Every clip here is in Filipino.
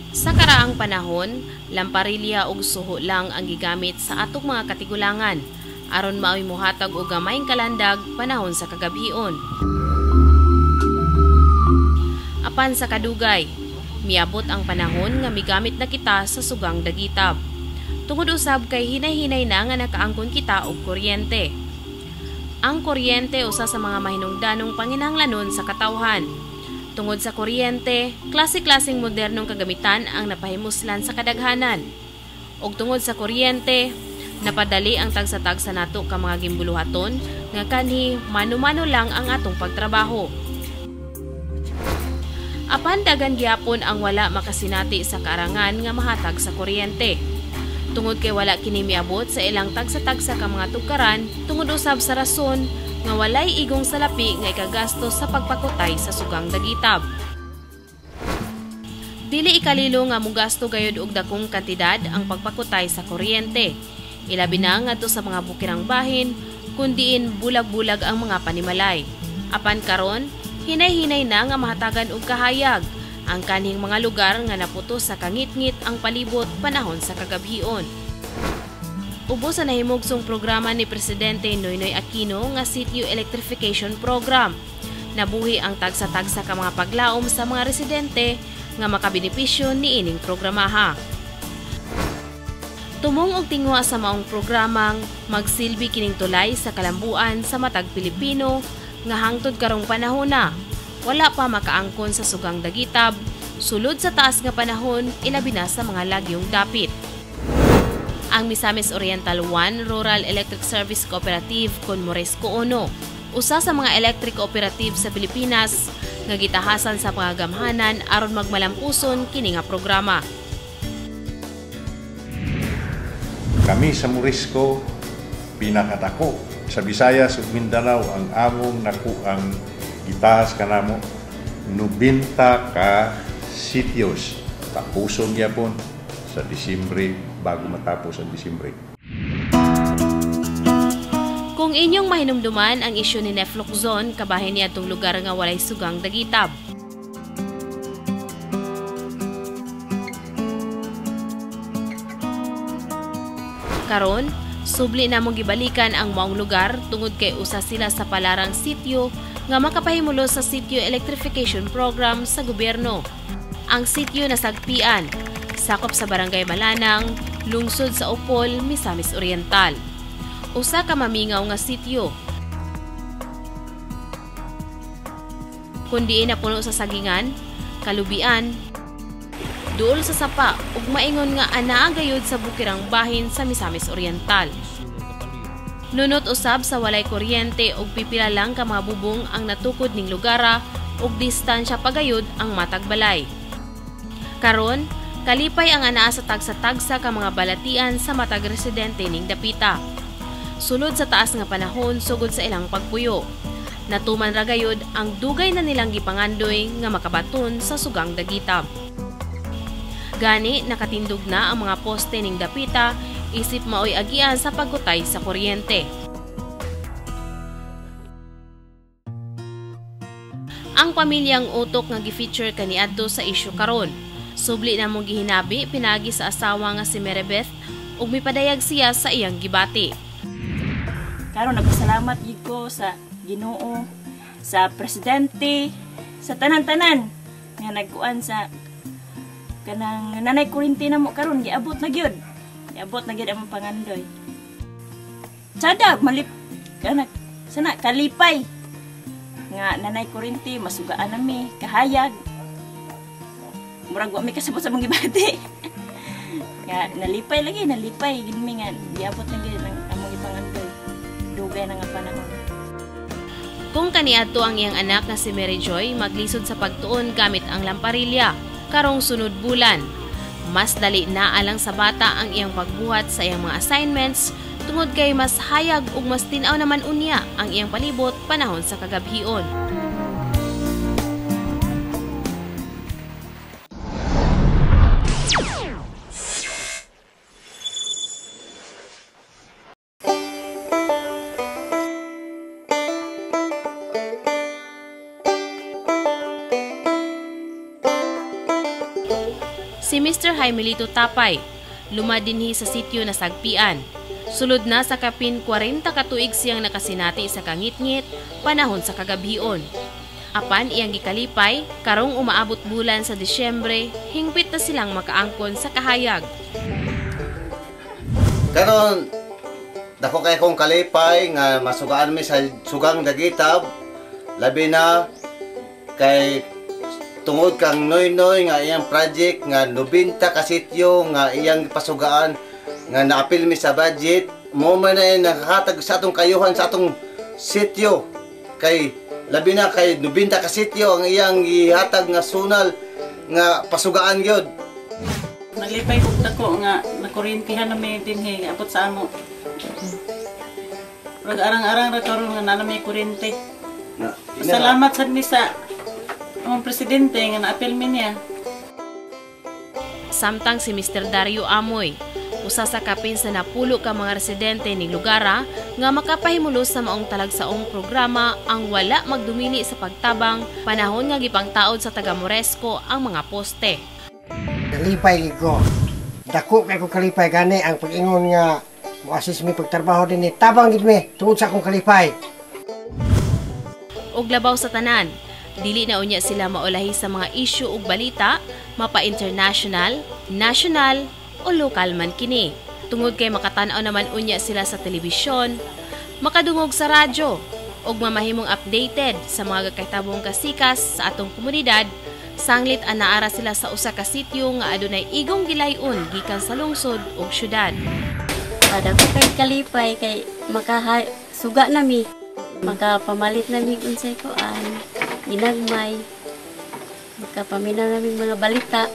Sa karaang panahon, lamparilla ug suho lang ang gigamit sa atong mga katigulangan aron maoy mohatag og gamayng kalandag panahon sa kagabhion. Apan sa kadugay, miabot ang panahon nga migamit na kita sa sugang dagitab. Tungod usab kay hinay-hinay na nga nakaangkon kita og kuryente. Ang kuryente usa sa mga mahinungdanong panginahanglanon sa katawhan. Tungod sa kuryente, klase-klaseng modernong kagamitan ang napahimuslan sa kadaghanan. Og tungod sa kuryente, napadali ang tagsa-tagsa nato ka mga gimbuluhaton nga kanhi mano-mano lang ang atong pagtrabaho. Apan dagan gyapon ang wala makasinati sa kaarangan nga mahatag sa kuryente. Tungod kay wala kini miabot sa ilang tagsa-tagsa ka mga tugkaran, tungod usab sa rason nga walay igong salapi nga ikagastos sa pagpakutay sa sugang dagitab. Dili ikalilo nga mogasto gayud og dakong kantidad ang pagpakutay sa kuryente. Ilabi na ngadto sa mga bukirang bahin, kundiin bulag-bulag ang mga panimalay. Apan karon, hinay-hinay na nga mahatagan og kahayag ang kaning mga lugar nga naputos sa kangit-ngit ang palibot panahon sa kagabhion. Ubos sa nahimugsong programa ni Presidente Noynoy Aquino nga Sitio Electrification Program. Nabuhi ang tagsa-tagsa ka mga paglaom sa mga residente nga makabenepisyo niining programaha. Tumong og tingwa sa maong programang magsilbi kining tulay sa kalambuan sa matag Pilipino nga hangtod karong panahon na wala pa makaangkon sa sugang dagitab, sulod sa taas nga panahon, ilabi na sa mga lagyong dapit. Ang Misamis Oriental 1 Rural Electric Service Cooperative kon Moresco Ono, usa sa mga electric cooperative sa Pilipinas nga gitahasan sa pangagamhanan aron magmalampuson kini nga programa. Kami sa Moresco pinakadako sa Visayas ug Mindanao ang among nakuang gitahas kanamo 90 ka sitios. Tapuson gyapon sa Disyembre bago matapos ang Disyembre. Kung inyong mahinumduman ang isyu ni Nefloxone, kabahin niya itong lugar nga walay sugang dagitab. Karon, subli na mong gibalikan ang maong lugar tungod kay usa sila sa palarang sityo nga makapahimulo sa Sitio Electrification Program sa gobyerno. Ang sityo nasagpian, sakop sa Barangay Malanang, lungsod sa Opol, Misamis Oriental. Usa ka mamingaw nga sityo. Kundi napuno sa sagingan, kalubian, duol sa sapa ug maingon nga anaa gayud sa bukirang bahin sa Misamis Oriental. Nunot usab sa walay kuryente ug pipila lang ka mga bubong ang natukod ning lugara ug distansya pagayud ang matag balay. Karon, kalipay ang anaa sa tagsa-tagsa ka mga balatian sa matag residente ning dapita. Sulod sa taas nga panahon sugod sa ilang pagpuyo. Natuman ra gayud ang dugay na nilang gipangandoy nga makabaton sa sugang dagitab. Gani nakatindog na ang mga poste ning dapita isip maoy agian sa pagkutay sa kuryente. Ang pamilyang utok nga gi-feature kaniadto sa isyu karon. Subli na mong gihinabi pinagi sa asawa nga si Meribeth ug mipadayag siya sa iyang gibati. Karon nagpasalamat gid ko sa Ginoo, sa presidente, sa tanan-tanan nga nagkuan sa kanang nanay kuryente na mo karon giabot na gyud. Abot na gid ang pangandoy. Sada malip kana sana kalipay nga nanay kuryente masugaan nami kahayag. Murag wa mi kasabot sa mga gibati. Nga nalipay gid mi nga giabot na gid ang among pangandoy. Dugay na nga panahon. Kung kaniadto ang iyang anak nga si Mary Joy maglisod sa pagtuon gamit ang lamparilla karong sunod bulan. Mas dali na alang sa bata ang iyang pagbuhat sa iyang mga assignments tungod kay mas hayag ug mas tin-aw naman unya ang iyang palibot panahon sa kagabhion. Si Mr. Jaimelito Tapay, luma dinhi sa sitio na Sagpian. Sulod na sa kapin 40 katuig siyang nakasinati sa kangit-ngit panahon sa kagabhion. Apan iyang gikalipay, karong umaabot bulan sa Disyembre, hingpit na silang makaangkon sa kahayag. Karon dako kay kong kalipay nga masugaan mi sa sugang dagitab, labi na kay tungod kang noy-noy nga iyang project nga 90 ka sityo nga iyang pasugaan nga naapil mi sa budget, mo man na nakakatag sa atong kayuhan sa atong sityo kay labi na kay 90 ka sityo ang iyang gihatag nga sunal nga pasugaan gyud. Naglipay kog dako nga nakuryentihan na may dinhi abot sa amo. Rag arang-arang ra karon nga na may kuryente. Salamat sad mi sa among presidente nga naapil mi niya. Samtang si Mr. Dario Amoy, usa sa kapin sa napulo ka mga residente ni Lugara nga makapahimulos sa maong talagsaong programa ang wala magdumili sa pagtabang panahon nga gipangtaod sa taga Moresco ang mga poste. Kalipay ko. Dako kay ko kalipay gani ang pag-ingon nga mo-assist mi pagtrabaho din ni tabang gid mi tungod sa akong kalipay. Og labaw sa tanan, dili na unya sila maulahi sa mga issue ug balita, mapa-international, national o lokal man kini. Tungod kay makatan-aw naman unya sila sa telebisyon, makadungog sa radyo, ug mamahimong updated sa mga gakaitabong kasikas sa atong komunidad, sanglit anaara sila sa usa ka sityo nga adunay igong gilayon gikan sa lungsod ug syudad. Pada ko kay kalipay kay makasuga nami, makapamalit nami unsay kuan, ginagmay, makapaminaw nami mga balita.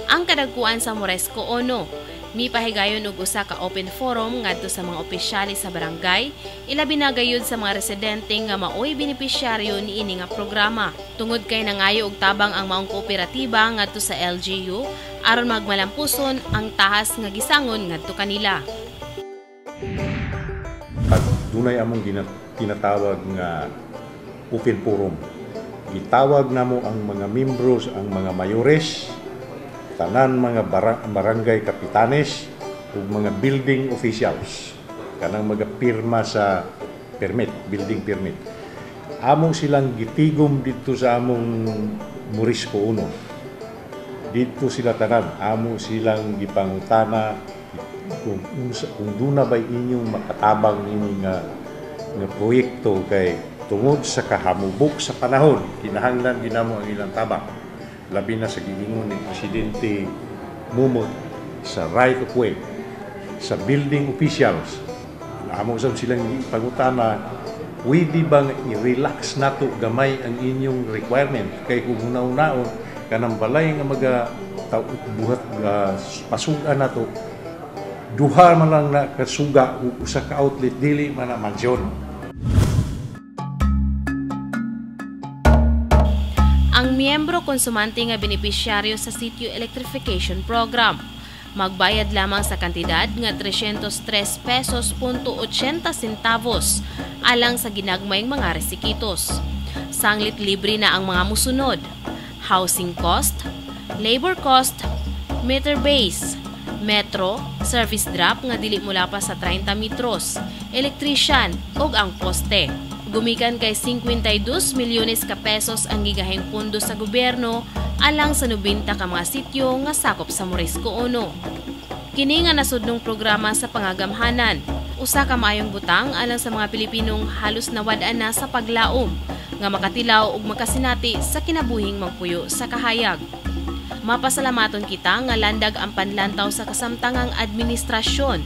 Ang kadagkuan sa Moresco Ono, mipahigayon og usa ka open forum ngadto sa mga opisyales sa barangay, ilabi na gayud sa mga residente nga maoy benepisyaryo niini nga programa. Tungod kay nangayo og tabang ang maong kooperatiba ngadto sa LGU aron magmalampuson ang tahas nga gisangon ngadto kanila. At dunay among tinatawag nga open forum. Gitawag namo ang mga membros, ang mga mayores, tanan mga barangay kapitanes ug mga building officials kanang magapirma sa permit, building permit. Among silang gitigom dito sa among Moresco Uno. Dito sila tanan, amo silang gipangutana kung duna ba inyong makatabang ini nga proyekto kay tungod sa kahamubok sa panahon kinahanglan ginamo ang ilang tabang. Labi na sa giingon ni Presidente Mumot sa right of way, sa building officials. Amo sab silang pangutana, pwede bang i-relax nato gamay ang inyong requirement kay kung una-unaon kanang balay nga buhat pasugan nato, duha man lang na kasuga ug usa ka outlet dili man na mansyon. Ang miyembro konsumante nga benepisyaryo sa sitio electrification program magbayad lamang sa kantidad nga 303 pesos .80 centavos alang sa ginagmayng mga resikitos. Sanglit libre na ang mga musunod: housing cost, labor cost, meter base, metro, service drop nga dili mula pa sa 30 metros, electrician ug ang poste. Gumikan kay 52 milyones ka pesos ang gigaheng pundo sa gobyerno alang sa 90 ka mga sityo nga sakop sa Moresco Uno. Kini nga nasudnong programa sa pangagamhanan, usa ka maayong butang alang sa mga Pilipinong halos nawad-an na sa paglaom nga makatilaw ug makasinati sa kinabuhing magpuyo sa kahayag. Mapasalamaton kita nga landag ang panlantaw sa kasamtangang administrasyon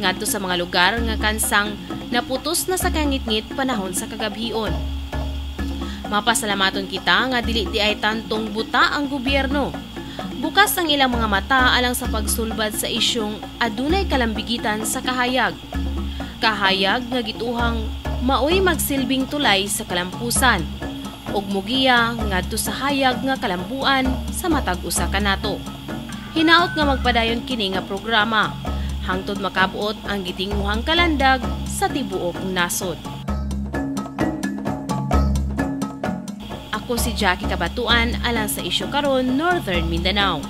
ngadto sa mga lugar nga kansang naputos na sa kangit-ngit panahon sa kagabhion. Mapasalamaton kita nga dili di ay tantong buta ang gobyerno. Bukas ang ilang mga mata alang sa pagsulbad sa isyong adunay kalambigitan sa kahayag. Kahayag nga gituhang maoy magsilbing tulay sa kalampusan ug mugiya ngadto sa hayag nga kalambuan sa matag usa ka nato. Hinaot nga magpadayon kini nga programa hangtod makabuot ang gitinguhang kalandag sa tibuok nasod. Ako si Jackie Kabatuan alang sa isyu karon Northern Mindanao.